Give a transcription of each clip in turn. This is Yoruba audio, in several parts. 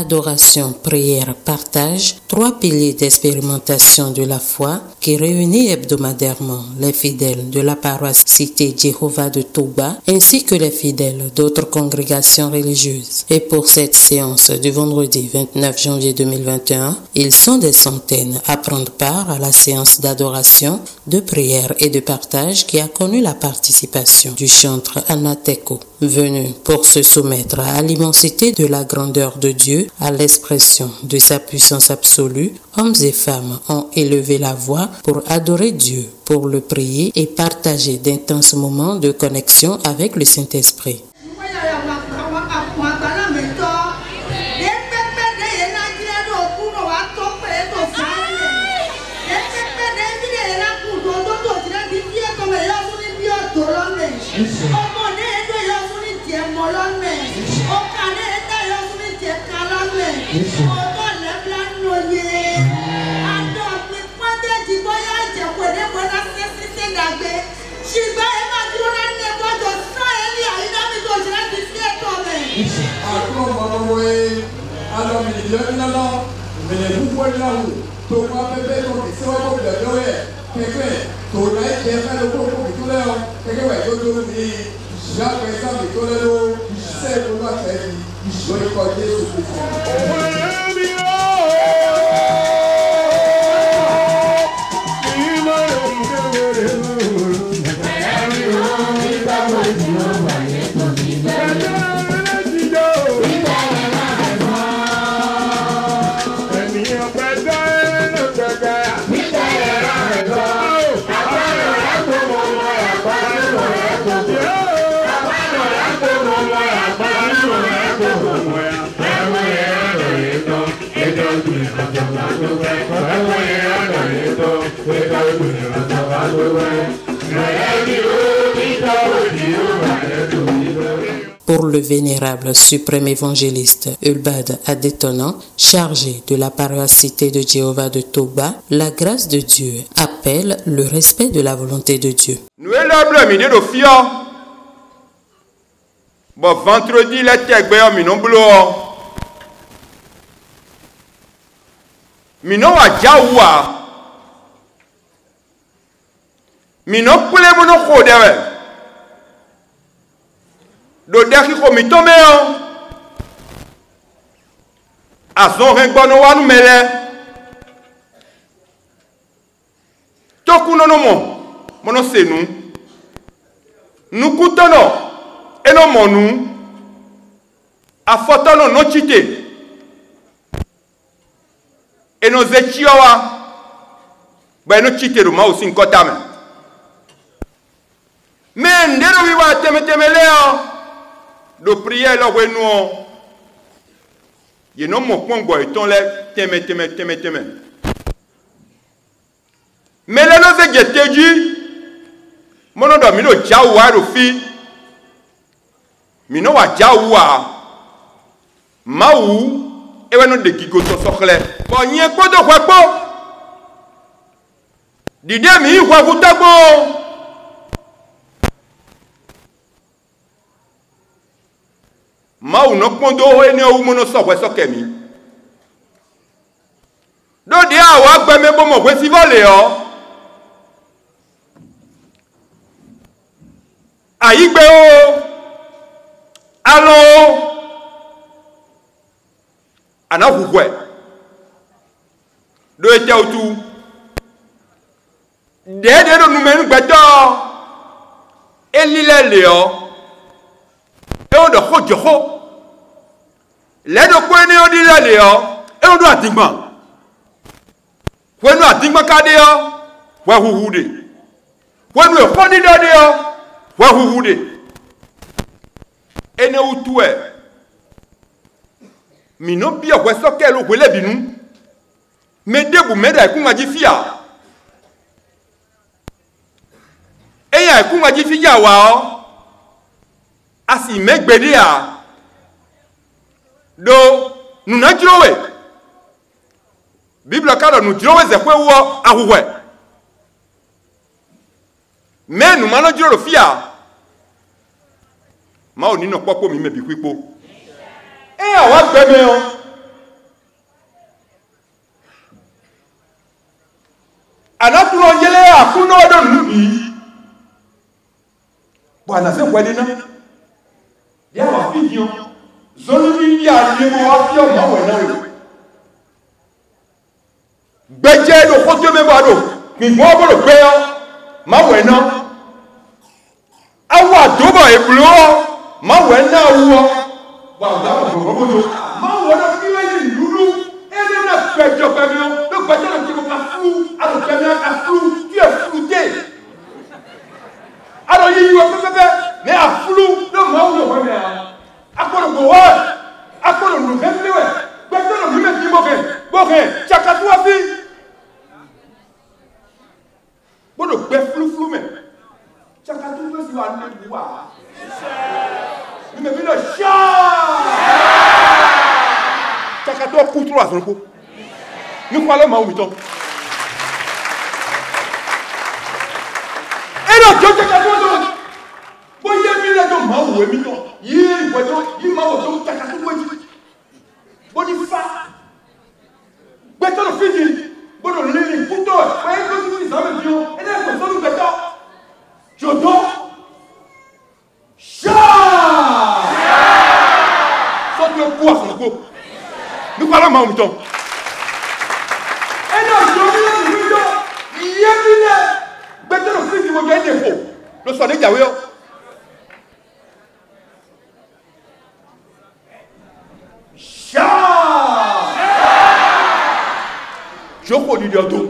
adoration, prière, partage, 3 piliers d'expérimentation de la foi qui réunit hebdomadairement les fidèles de la paroisse Cité Jéhovah de Touba ainsi que les fidèles d'autres congrégations religieuses. Et pour cette séance du vendredi 29 janvier 2021, ils sont des centaines à prendre part à la séance d'adoration, de prière et de partage qui a connu la participation du chantre Anateko, venu pour se soumettre à l'immensité de la grandeur de Dieu, à l'expression de sa puissance absolue. Hommes et femmes ont élevé la voix pour adorer Dieu, pour le prier et partager d'intenses moments de connexion avec le Saint-Esprit. Pour le vénérable suprême évangéliste Ulbad Adétonnant, chargé de la paroisse Cité de Jéhovah de Touba, la grâce de Dieu appelle le respect de la volonté de Dieu. Nous bon vendredi la tegbe mi no blo mi no wa jawa mi no kule mo no khodewe do deki ko mi tome o azon ren gbono wa nu mele toku no no mo no senu nukutono eno monu afotono no chite eno zechiowa ba eno chite ru ma osi nkotame me ndero wiwa temetemeleo do prier lo wenu ye no mo pongbo eton le teme me le no ze jeteji mono do mi no jawa ro fi mino wa jawa mawu ewe no de gigo to sokle bo yen podo kwepo dide mi hwa kutagbo mawu no pondo ene o mo no sokwe sokemi do de awa gbe me bo mo kwe si vole o ayigbe o allo anahugwe do ete otu dede do numenu gbeto elile leo e o do khojoho le do ko ni o di leo e o do adigban kwenu adigban kade yo wa huhude kwenu e khoni dode yo wa huhude ene utue mino bia kweso kelo kwele binu medebu meda ikunga jifia eya ikunga jifia wao asi megbedia do nunajirowe biblia kalo nujirowe zekwe wo ahuwe menu mano jiro fia ma o nino popo mi mebi kwipo e awa gbeme o akuna odo nubi bwana se kwedina ya wa fidio zonu ni ya ni mo wa fi o ma we na we gbeje do koto me bado mi mo bo gbe yo ma we na awa dobo eblo ma we na wo ba da bo bo do ma wo na fi we lulu ene na pejo pe mi o lo gbeje lo ti mo ka flu alo pe mi ka flu tu es flouté alo yi yo pepe mais a flu no ma wo wo me akolo go wa akolo no me we gbeje lo mi me ti bo ke chaka tu afi bodo gbe flu me chaka tu pe si wa ne wa ni me bi lo sha chaka tu ku tu aso ko ni kwa le ma wi ton e lo jo chaka tu do bo ye mi le do ma wo mi ton yi bo do yi ma wo do chaka tu wo ji bo ni fa gbe to lo fiji bodo lili puto pa e ko ti sa me bio e na ko so lu beto jodo sha so tu ku aso ko ni kwa la ma mi ton e na jodo ni video ye mi le beto lo fiji mo ge defo lo so de jawe o sha joko di diodo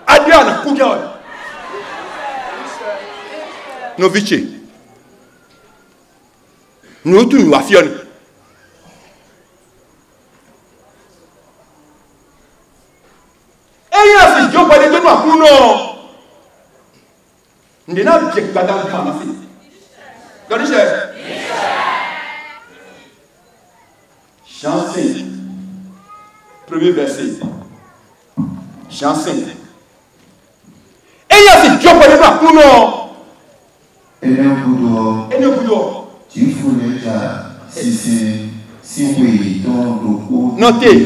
Adriana kuja no vice no tu wa fioni eya si joko de no akuno ndina je gada mama si gadi se chanson premier verset chanson eya si joko de no akuno ene budo ti fune ja si we don do notez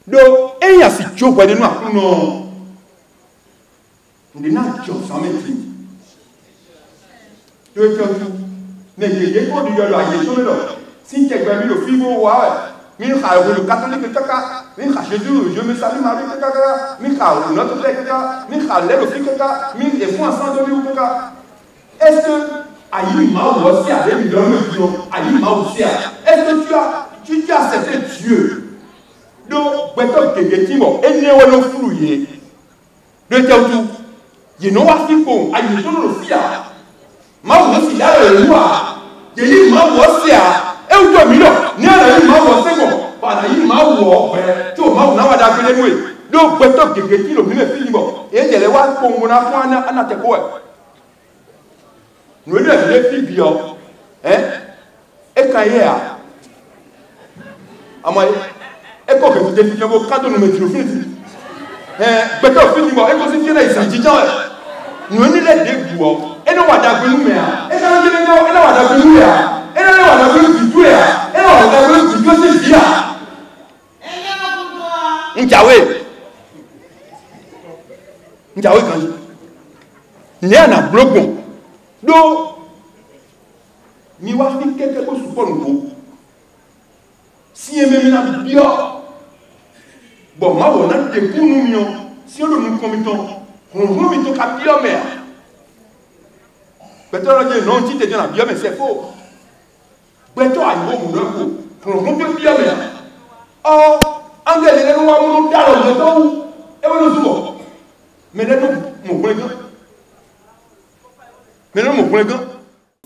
do eya si joko de no akuno ndina jo sameti do to ne ye ko di yo lo aye to lo si te gba mi lo fi bo wa mi kha wo catholique kaka mi kha Jésus je me salue Marie kaka mi kha notre père kaka mi kha le lo fi kaka mi e fun ensemble de lui kaka est-ce que ayi ma wo si avec mi don me dio ayi ma wo si est-ce que tu as accepté Dieu do gbeto gege ti mo ene wo lo furu ye do te otu ye no wa fi ko ayi to lo fi a ma wo si ya le wa ye ma wo si a e u to mi lo ni ara yi ma wo se mo para yi ma wo pe ti o ma wo na wa da pe lenu e do gbeto gege ti lo mi me fi ni mo e je le wa ko mo na fun ana te ko e no le fi bi o e kan ye a ama e ko ke te fi mo ka do no me ti lo fi gbeto fi ni mo e ko si fi na isan jijan e no ni le de bu o e no wa da pe nu me a e na je le no e na wa da pe nu ya e na le wa da pe nu tu ya e na wa da pe nu tu se bia njawe kan ni ana blogbon do mi wa fi keke ko support nko si eme mi na bio bon ma wo na de kunu mi o si o lo nu komiton on mi to ka bio me peut-être que non ti te na bio me c'est faux peut-être a yo mu na ko on to bio me oh angele le wa mu da lo to e wo no subo mais là mon collègue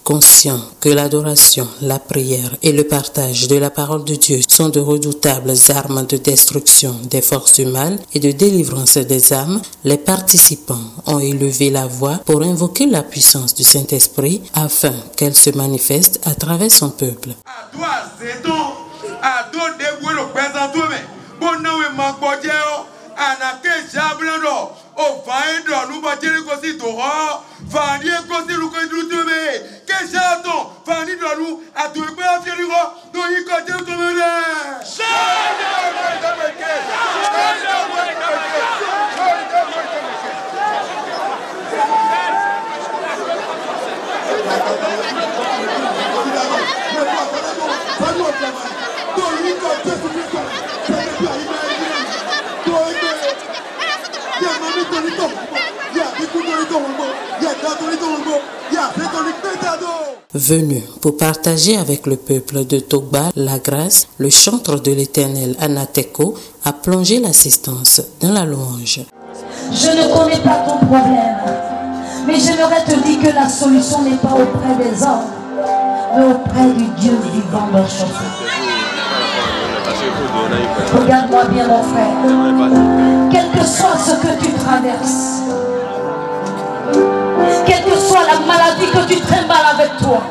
Conscient que l'adoration, la prière et le partage de la parole de Dieu sont de redoutables armes de destruction des forces du mal et de délivrance des âmes, les participants ont élevé la voix pour invoquer la puissance du Saint-Esprit afin qu'elle se manifeste à travers son peuple. O vai do nu batele kosi to ho vani kosi lu ko du me ke jaton vani do nu atu pe afieri ho do yi ko je to me Venu pour partager avec le peuple de Togba la grâce, le chantre de l'Éternel Anateko a plongé l'assistance dans la louange. Je ne connais pas ton problème, mais j'aimerais te dire que la solution n'est pas auprès des hommes, mais auprès du Dieu vivant leur chauffeur. Regarde-moi bien mon frère, quel que soit ce que tu traverses, quelle que soit la maladie que tu trimbales avec toi,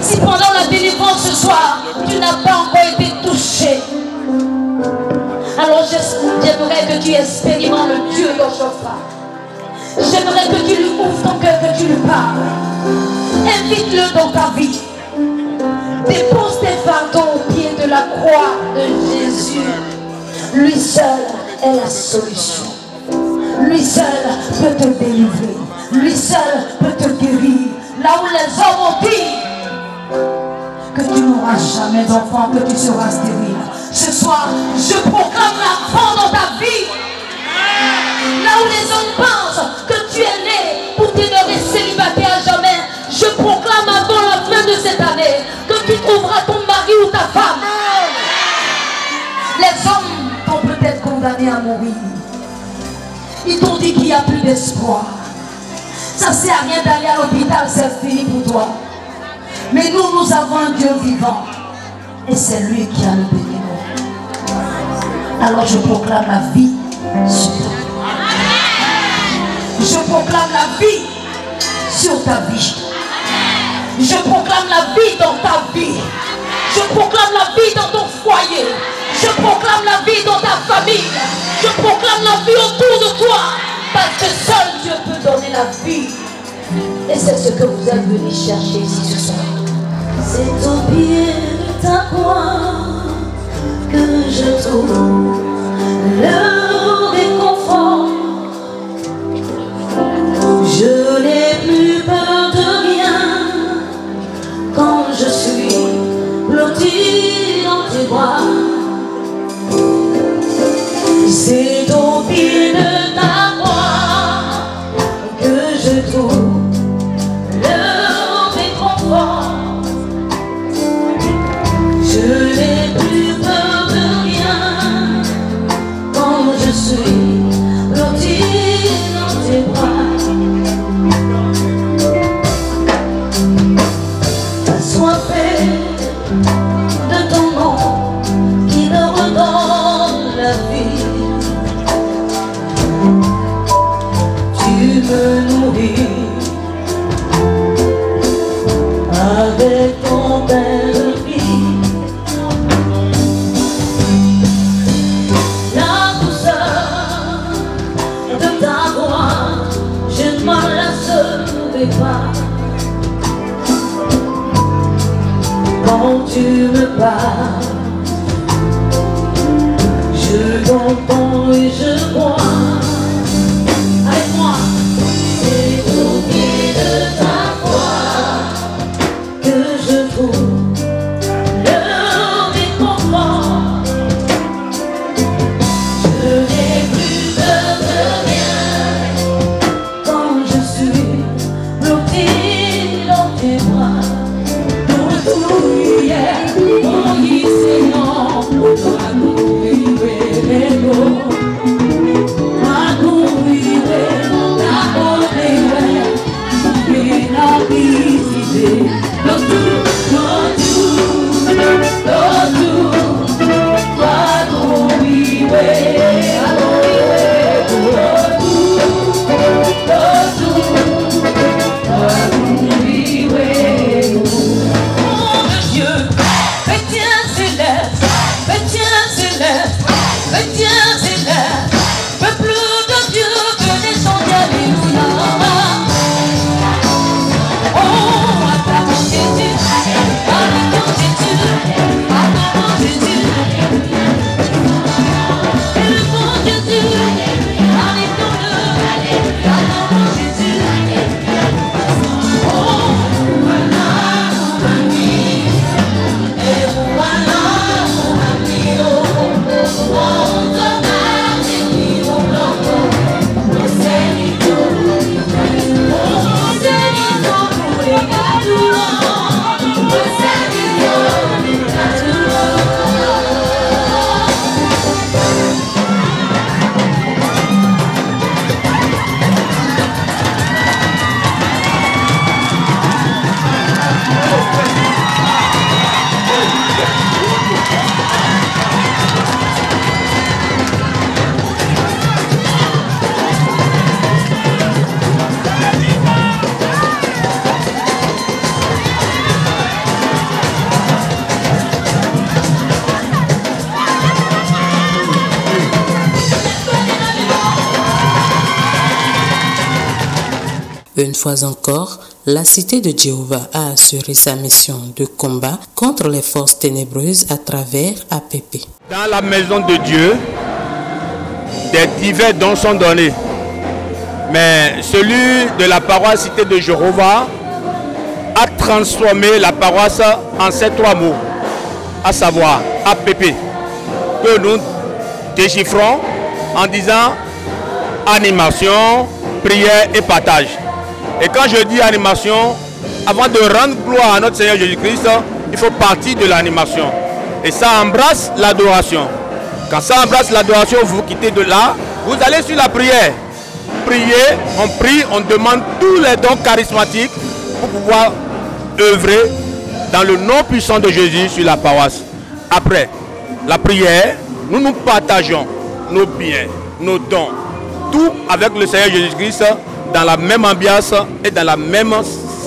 si pendant la délivrance ce soir, tu n'as pas encore été touché, alors j'aimerais que tu expérimentes le Dieu Yoshofra. J'aimerais que tu lui ouvres ton cœur, que tu lui parles. Invite-le dans ta vie. Dépose tes fardeaux au pied de la croix de Jésus. Lui seul est la solution. Lui seul peut te délivrer. Lui seul peut te guérir. Là où les hommes ont dit que tu n'auras jamais d'enfant, que tu seras stérile. Ce soir, je proclame l'enfant dans ta vie. Là où les hommes pensent que tu es né pour demeurer célibataire à jamais, je proclame avant la fin de cette année que tu trouveras ton mari ou ta femme. Les hommes t'ont peut-être condamné à mourir. Ils t'ont dit qu'il n'y a plus d'espoir. Ça ne sert à rien d'aller à l'hôpital, c'est fini pour toi. Mais nous avons un Dieu vivant. Et c'est lui qui a le béni. Alors je proclame la vie sur toi. Je proclame la vie sur ta vie. Je proclame la vie dans ta vie. Je proclame la vie dans ton foyer. Je proclame la vie dans ta famille. Je proclame la vie autour de toi. Parce que seul Dieu peut donner la vie. Et c'est ce que vous êtes venus chercher ici ce soir. C'est au pied de ta croix que je trouve le réconfort. Je n'ai plus peur de rien quand je suis blotti dans tes bras. C'est au pied de ta croix que je trouve le réconfort. Je n'ai plus peur de rien quand je suis blotti dans tes bras. Assoiffé de ton nom qui me redonne la vie. Tu me nourris avec ton belle vie. La douceur de ta voix, je ne m'en lasserai pas. Quand tu me parles, je t'entends et je crois. Avec moi, c'est au pied de ta croix que je trouve le réconfort. Je n'ai plus peur de rien quand je suis blotti dans tes bras. Une fois encore, la Cité de Jéhovah a assuré sa mission de combat contre les forces ténébreuses à travers APP. Dans la maison de Dieu, des divers dons sont donnés. Mais celui de la paroisse Cité de Jéhovah a transformé la paroisse en ces 3 mots, à savoir APP, que nous déchiffrons en disant animation, prière et partage. Et quand je dis animation, avant de rendre gloire à notre Seigneur Jésus-Christ, il faut partir de l'animation. Et ça embrasse l'adoration. Quand ça embrasse l'adoration, vous quittez de là, vous allez sur la prière. Prier, on prie, on demande tous les dons charismatiques pour pouvoir œuvrer dans le nom puissant de Jésus sur la paroisse. Après la prière, nous nous partageons nos biens, nos dons, tout avec le Seigneur Jésus-Christ dans la même ambiance et dans la même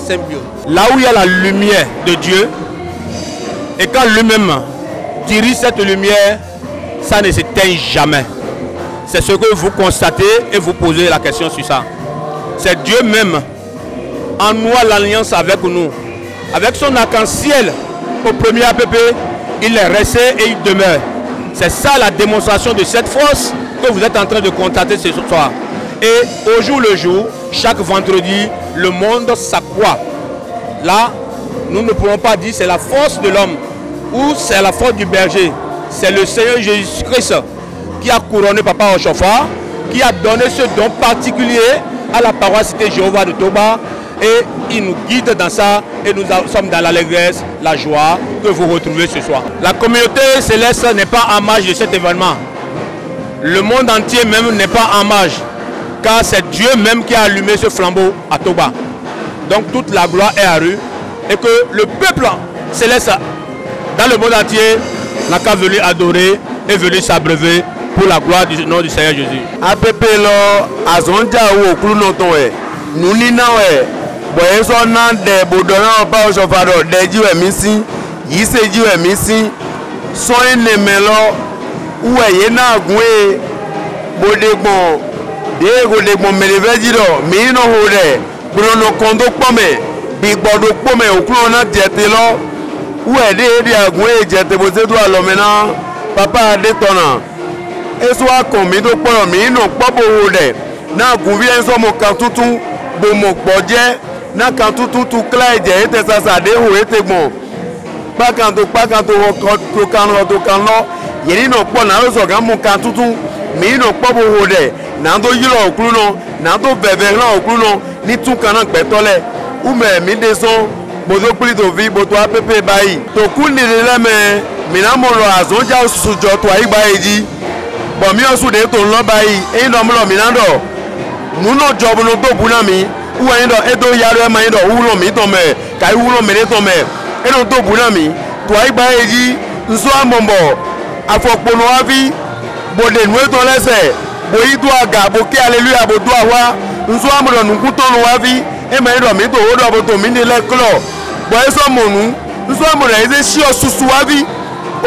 symbiose. Là où il y a la lumière de Dieu, et quand lui-même dirige cette lumière, ça ne s'éteint jamais. C'est ce que vous constatez et vous posez la question sur ça. C'est Dieu même en noie l'alliance avec nous. Avec son arc-en-ciel au premier APP, il est resté et il demeure. C'est ça la démonstration de cette force que vous êtes en train de constater ce soir. Et au jour le jour, chaque vendredi, le monde s'accroît. Là, nous ne pouvons pas dire c'est la force de l'homme ou c'est la force du berger. C'est le Seigneur Jésus-Christ qui a couronné Papa au chauffard, qui a donné ce don particulier à la paroisse Cité Jéhovah de Toba. Et il nous guide dans ça et nous sommes dans l'allégresse, la joie que vous retrouvez ce soir. La communauté céleste n'est pas en marge de cet événement. Le monde entier même n'est pas en marge, car c'est Dieu même qui a allumé ce flambeau à Toba. Donc toute la gloire est à lui et que le peuple céleste dans le monde entier n'a qu'à venir adorer et venir s'abreuver pour la gloire du nom du Seigneur Jésus. APP lo azonja wo kulu no ton e nuni na we boye so na de bodona pa o so faro de jiwe mi sin yi se jiwe mi sin so ene melo uwe ye na gun e bodegbon de bodegbon meleve jiro mi no ho re brono kondo pome bi gbodo pome okuru na jete lo uwe de agun e jete bo se do alomena papa de tona eso akon mi do poro mi no pobo wo de na gun bi enso mo kan tutun bo mo gboje na kan tutun tu kla eje ete sasa de ho ete gbon pa kan to kan lo yeri no po na so gan mo kan tutun mi no pobo wo de na do yiro okuru no na do bebe na okuru no ni tun kan na pe tole ume mi de so bozo pli to vi bo to APP bayi to kun ni le me mi na mo lo azonja sujo to ayi bayi bo mi osu de to nlo bayi e no mo lo mi na do nu no job no to bu na mi uwa yin do e do yaro e ma yin do wulo mi to me kai wulo mi de to me e no to bu na mi to ayi bayi nso amombo afoponu avi bo de nu to lese bo yi do aga bo ki hallelujah bo do awa nso amodo nu ku to nu avi e ma yin do mi to wo do bo to mi ni le klo bo e so monu nso amodo e se si osusu avi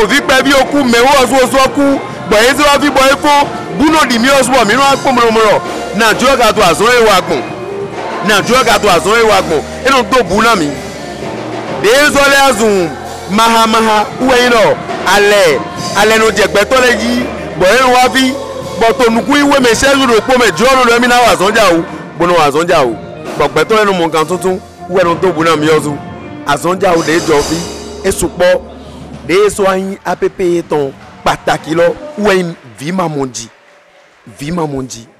ovi pe bi oku mewo osu oku bo e se avi bo e fo buno di mi osu bo mi no apomoro na jo ga to azon e wa gbon na jo ga to azon e wa gbon e no to bu na mi de so le azun maha uwe yin no ale no jegbe to le yi bo e no wa vi bo to nuku iwe me se ru po me jo lo mi na wa azon ja o bo no azon ja o bo pe to le no mo kan tuntun uwe no to bu na mi osu azon ja o de jo fi e supo de so ayin APP ton pàtàkì lo uwe vi mamonji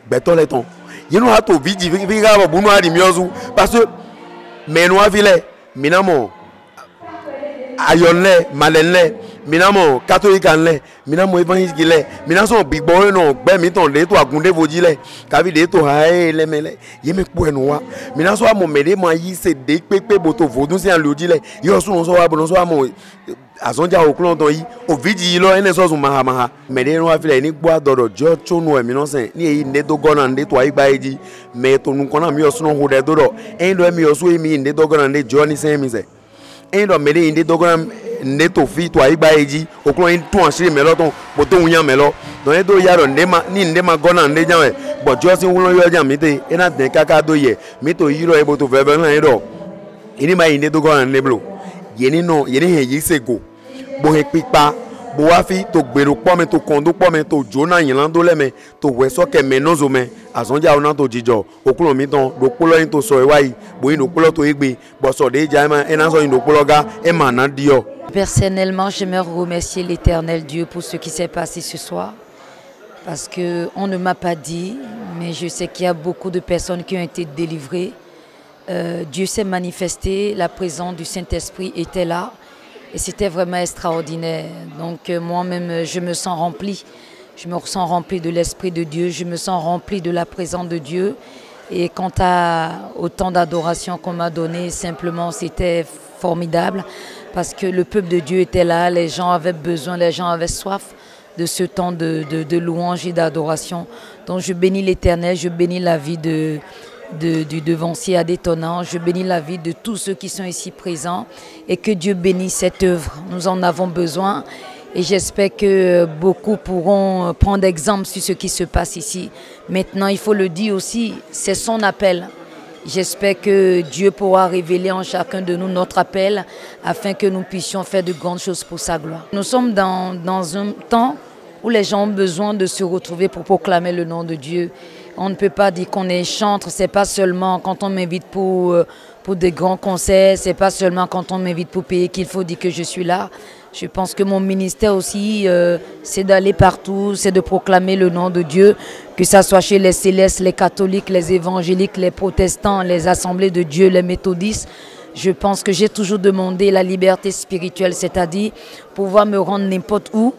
beto le ton you know how to viji vi ga bo nu ari mi osu parce que menu avile minamo ayonle malenle minamo catholique anle minamo évangélique le minaso bigbo no gbe mi ton de to agunde voji le kavi de to hae le mele yeme po enu wa minaso amo mede ma yi se de pepe boto vodun si an lodi le yo so no so wa bo no so amo azonja okulon ton yi o viji lo ene so sun maha mede no afile ni gbo adodo jo chonu emi no sen ni eyi nde to gona nde to aigba eji me to nu kona mi osu no ho de dodo en do mi osu emi nde to gona nde jo ni sen mi se en do mede nde to gona nde to fi to aigba eji okulon in tun asiri melo ton bo to unyan melo don e do yaro nde ma gona nde janwe bon Dieu si on yo jam mité et na den kaka do ye mito yiro e boto veve na iro ini ma ine to go an leblo yeni no yeni he yisego bo he pipa bo wa fi to gbero po me to kondo po me to jona yin lando le me to we so ke me nozo me azonja ona to jijo okulo mi ton do polo yin to so e wa yi bo yin do polo to egbe bo so de ja ma e na so yin do polo ga e ma na dio. Personnellement, j'aimerais remercier l'Éternel Dieu pour ce qui s'est passé ce soir. Parce qu'on ne m'a pas dit, mais je sais qu'il y a beaucoup de personnes qui ont été délivrées. Dieu s'est manifesté, la présence du Saint-Esprit était là. Et c'était vraiment extraordinaire. Donc moi-même, je me sens rempli. Je me sens rempli de l'Esprit de Dieu. Je me sens rempli de la présence de Dieu. Et quant au temps d'adoration qu'on m'a donné, simplement, c'était formidable. Parce que le peuple de Dieu était là, les gens avaient besoin, les gens avaient soif de ce temps de louange et d'adoration. Donc je bénis l'Éternel, je bénis la vie du devancier Adétonnant, je bénis la vie de tous ceux qui sont ici présents et que Dieu bénisse cette œuvre. Nous en avons besoin et j'espère que beaucoup pourront prendre exemple sur ce qui se passe ici. Maintenant, il faut le dire aussi, c'est son appel. J'espère que Dieu pourra révéler en chacun de nous notre appel afin que nous puissions faire de grandes choses pour sa gloire. Nous sommes dans un temps où les gens ont besoin de se retrouver pour proclamer le nom de Dieu. On ne peut pas dire qu'on est chantre, c'est pas seulement quand on m'invite pour des grands concerts, c'est pas seulement quand on m'invite pour payer qu'il faut dire que je suis là. Je pense que mon ministère aussi, c'est d'aller partout, c'est de proclamer le nom de Dieu, que ce soit chez les célestes, les catholiques, les évangéliques, les protestants, les assemblées de Dieu, les méthodistes. Je pense que j'ai toujours demandé la liberté spirituelle, c'est-à-dire pouvoir me rendre n'importe où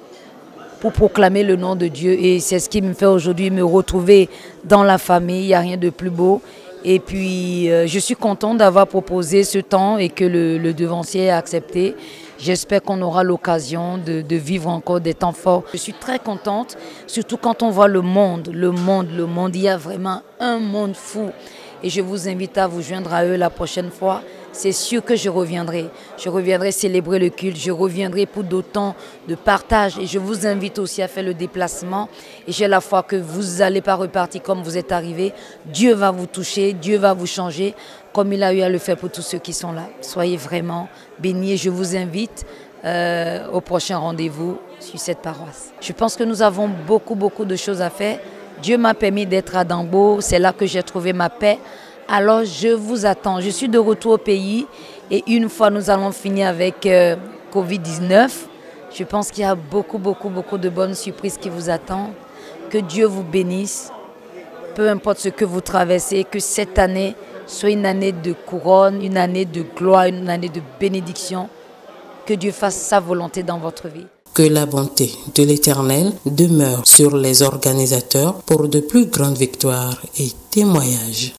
pour proclamer le nom de Dieu. Et c'est ce qui me fait aujourd'hui me retrouver dans la famille, il n'y a rien de plus beau. Et puis, je suis contente d'avoir proposé ce temps et que le devancier a accepté. J'espère qu'on aura l'occasion de vivre encore des temps forts. Je suis très contente, surtout quand on voit le monde. Il y a vraiment un monde fou. Et je vous invite à vous joindre à eux la prochaine fois. C'est sûr que je reviendrai. Je reviendrai célébrer le culte. Je reviendrai pour d'autres temps de partage. Et je vous invite aussi à faire le déplacement. Et j'ai la foi que vous n'allez pas repartir comme vous êtes arrivés. Dieu va vous toucher, Dieu va vous changer, comme il a eu à le faire pour tous ceux qui sont là. Soyez vraiment bénis. Je vous invite au prochain rendez-vous sur cette paroisse. Je pense que nous avons beaucoup de choses à faire. Dieu m'a permis d'être à Dambo. C'est là que j'ai trouvé ma paix. Alors je vous attends. Je suis de retour au pays et une fois nous allons finir avec Covid-19, je pense qu'il y a beaucoup de bonnes surprises qui vous attendent. Que Dieu vous bénisse, peu importe ce que vous traversez, que cette année soit une année de couronne, une année de gloire, une année de bénédiction. Que Dieu fasse sa volonté dans votre vie. Que la bonté de l'Éternel demeure sur les organisateurs pour de plus grandes victoires et témoignages.